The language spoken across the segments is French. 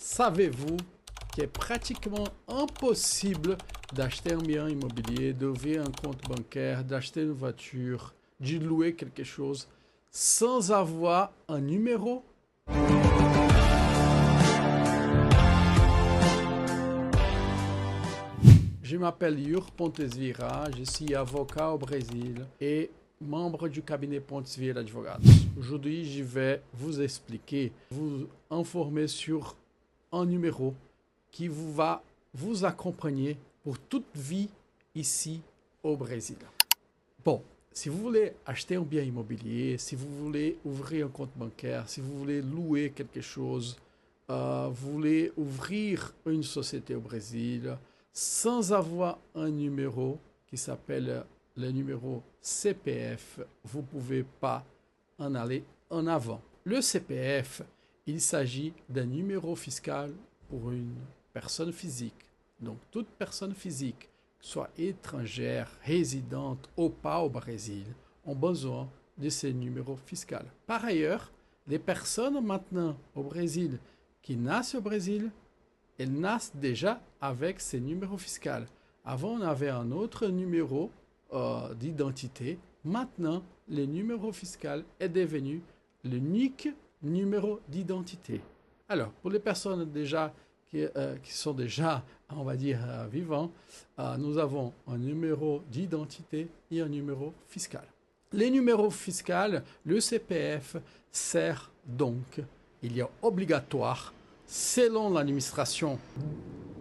Savez-vous qu'il est pratiquement impossible d'acheter un bien immobilier, d'ouvrir un compte bancaire, d'acheter une voiture, de louer quelque chose sans avoir un numéro? Je m'appelle Yur Pontesvira, je suis avocat au Brésil et membre du cabinet Pontesvira Advogados. Aujourd'hui, je vais vous expliquer, vous informer sur un numéro qui va vous accompagner pour toute vie ici au Brésil. Bon, si vous voulez acheter un bien immobilier, si vous voulez ouvrir un compte bancaire, si vous voulez louer quelque chose, vous voulez ouvrir une société au Brésil sans avoir un numéro qui s'appelle le numéro CPF, vous ne pouvez pas en aller en avant. Le CPF, il s'agit d'un numéro fiscal pour une personne physique. Donc, toute personne physique, soit étrangère, résidente ou pas au Brésil, ont besoin de ces numéros fiscaux. Par ailleurs, les personnes maintenant au Brésil qui naissent au Brésil, elles naissent déjà avec ces numéros fiscaux. Avant, on avait un autre numéro d'identité. Maintenant, le numéro fiscal est devenu l'unique numéro d'identité. Alors, pour les personnes déjà qui sont déjà, on va dire, vivants, nous avons un numéro d'identité et un numéro fiscal. Les numéros fiscaux, le CPF sert donc, il est obligatoire selon l'administration.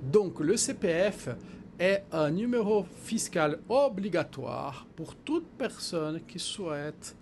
Donc, le CPF est un numéro fiscal obligatoire pour toute personne qui souhaite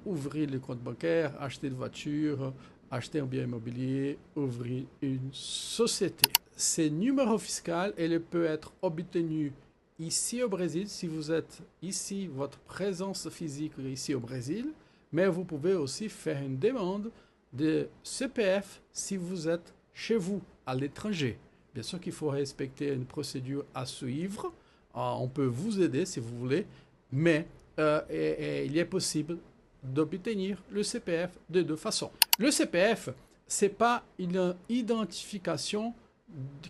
ouvrir le compte bancaire, acheter une voiture, acheter un bien immobilier, ouvrir une société. Ces numéros fiscaux, ils peuvent être obtenus ici au Brésil, si vous êtes ici, votre présence physique ici au Brésil, mais vous pouvez aussi faire une demande de CPF si vous êtes chez vous, à l'étranger. Bien sûr qu'il faut respecter une procédure à suivre. On peut vous aider si vous voulez, mais il est possible d'obtenir le CPF de deux façons. Le CPF, ce n'est pas une identification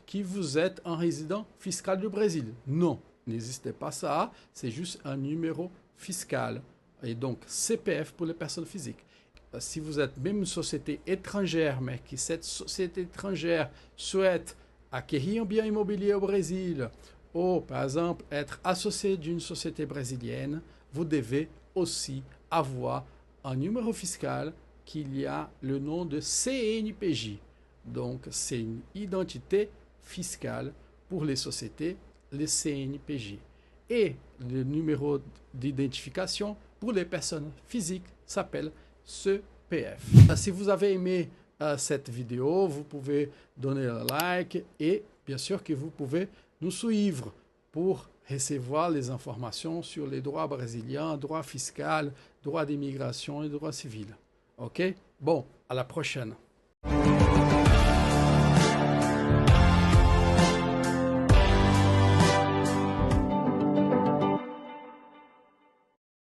qui vous êtes un résident fiscal du Brésil. Non, n'existe pas ça. C'est juste un numéro fiscal. Et donc, CPF pour les personnes physiques. Si vous êtes même une société étrangère, mais que cette société étrangère souhaite acquérir un bien immobilier au Brésil, ou par exemple être associé d'une société brésilienne, vous devez aussi avoir un numéro fiscal qu'il y a le nom de CNPJ. Donc, c'est une identité fiscale pour les sociétés, les CNPJ. Et le numéro d'identification pour les personnes physiques s'appelle CPF. Si vous avez aimé cette vidéo, vous pouvez donner un like et bien sûr que vous pouvez nous suivre pour recevoir les informations sur les droits brésiliens, droits fiscaux, droits d'immigration et droits civils. OK? Bon, à la prochaine.